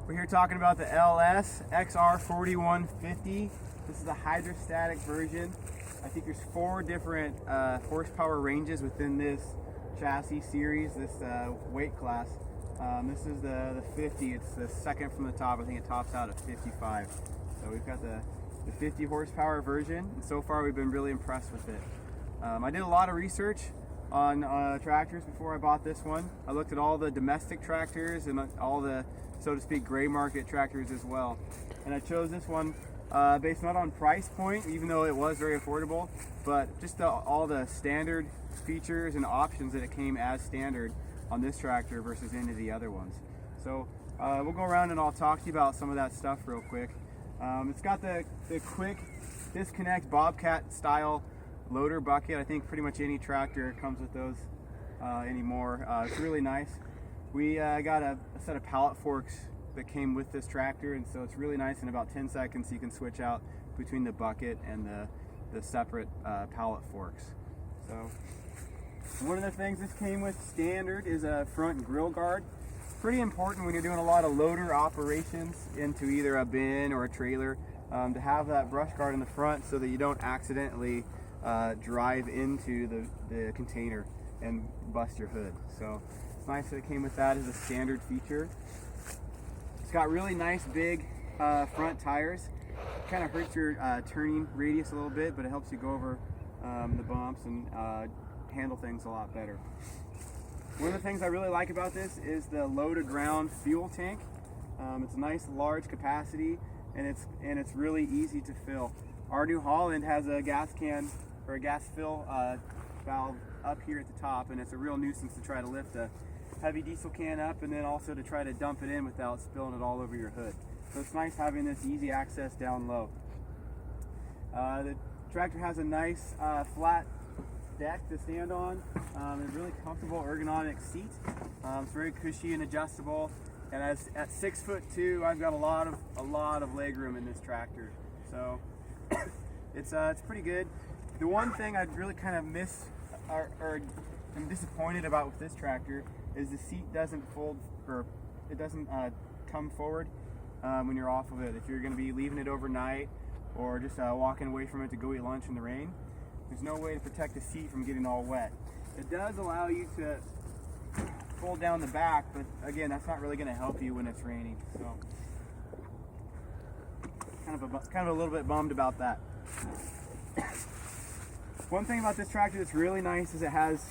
We're here talking about the LS XR4150. This is the hydrostatic version. I think there's 4 different horsepower ranges within this chassis series, this weight class. This is the 50. It's the second from the top. I think it tops out at 55. So we've got the 50 horsepower version, and so far we've been really impressed with it. I did a lot of research on tractors before I bought this one. I looked at all the domestic tractors and all the, so to speak, gray market tractors as well. And I chose this one based not on price point, even though it was very affordable, but just all the standard features and options that it came as standard on this tractor versus any of the other ones. So we'll go around and I'll talk to you about some of that stuff real quick. It's got the quick disconnect Bobcat style loader bucket. I think pretty much any tractor comes with those anymore. It's really nice. We got a set of pallet forks that came with this tractor, and so it's really nice. In about 10 seconds you can switch out between the bucket and the separate pallet forks. So one of the things this came with standard is a front grill guard. Pretty important when you're doing a lot of loader operations into either a bin or a trailer, to have that brush guard in the front so that you don't accidentally drive into the container and bust your hood. So it's nice that it came with that as a standard feature. It's got really nice big front tires. Kind of hurts your turning radius a little bit, but it helps you go over the bumps and handle things a lot better. One of the things I really like about this is the low to ground fuel tank. It's a nice large capacity, and it's really easy to fill. Our New Holland has a gas can or a gas fill valve up here at the top, and it's a real nuisance to try to lift a heavy diesel can up and then also to try to dump it in without spilling it all over your hood. So it's nice having this easy access down low. The tractor has a nice flat deck to stand on, and a really comfortable ergonomic seat. It's very cushy and adjustable, and at 6'2", I've got a lot of leg room in this tractor, so it's pretty good. The one thing I'd really kind of miss or am disappointed about with this tractor is the seat doesn't fold, or it doesn't come forward when you're off of it. If you're going to be leaving it overnight or just walking away from it to go eat lunch in the rain, there's no way to protect the seat from getting all wet. It does allow you to fold down the back, but again, that's not really going to help you when it's raining. So kind of a little bit bummed about that. One thing about this tractor that's really nice is it has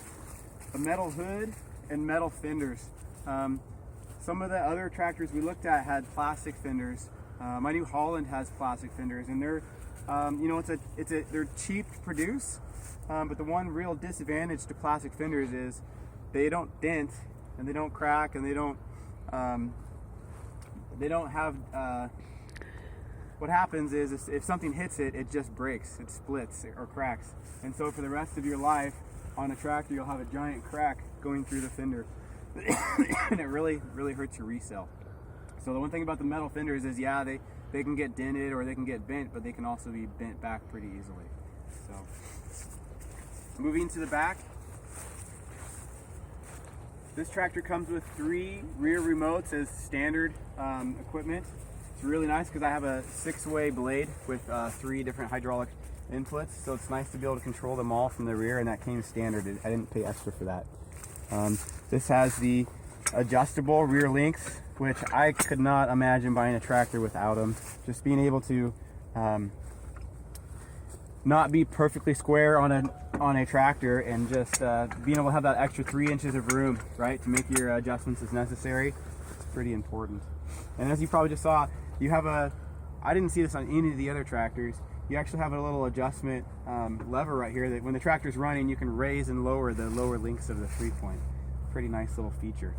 a metal hood and metal fenders. Some of the other tractors we looked at had plastic fenders. My New Holland has plastic fenders, and they're they're cheap to produce, but the one real disadvantage to plastic fenders is they don't dent and they don't crack and they don't have what happens is if something hits it, it just breaks, it splits or cracks, and so for the rest of your life on a tractor you'll have a giant crack going through the fender and it really hurts your resale. So the one thing about the metal fenders is, yeah, they can get dented or they can get bent, but they can also be bent back pretty easily. So moving to the back, this tractor comes with 3 rear remotes as standard equipment. It's really nice because I have a 6-way blade with 3 different hydraulic inputs, so it's nice to be able to control them all from the rear, and that came standard. I didn't pay extra for that. This has the adjustable rear links, which I could not imagine buying a tractor without them. Just being able to not be perfectly square on a tractor, and just being able to have that extra 3 inches of room, right, to make your adjustments as necessary. It's pretty important. And as you probably just saw, you have I didn't see this on any of the other tractors, you actually have a little adjustment lever right here that when the tractor's running you can raise and lower the lower links of the 3-point. Pretty nice little feature.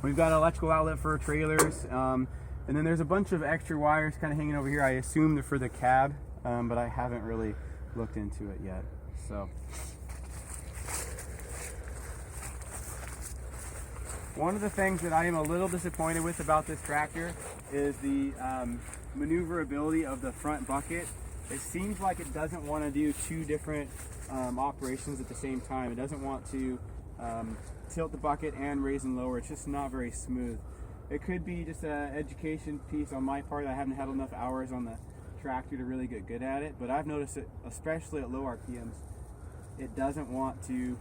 We've got an electrical outlet for trailers, and then there's a bunch of extra wires kind of hanging over here. I assume they're for the cab, but I haven't really looked into it yet. So one of the things that I am a little disappointed with about this tractor is the maneuverability of the front bucket. It seems like it doesn't want to do 2 different operations at the same time. It doesn't want to tilt the bucket and raise and lower. It's just not very smooth. It could be just an education piece on my part. I haven't had enough hours on the tractor to really get good at it, but I've noticed it, especially at low RPMs, it doesn't want to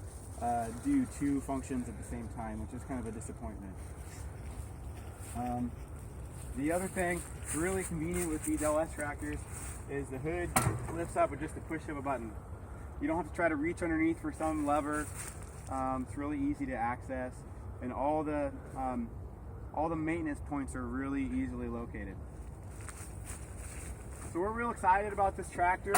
do two functions at the same time, which is kind of a disappointment. The other thing really convenient with these LS tractors is the hood lifts up with just the push of a button. You don't have to try to reach underneath for some lever. It's really easy to access, and all the maintenance points are really easily located. So we're real excited about this tractor.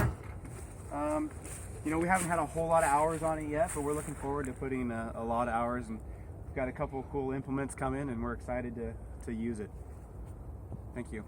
You know, we haven't had a whole lot of hours on it yet, but we're looking forward to putting a lot of hours, and we've got a couple of cool implements come in, and we're excited to use it. Thank you.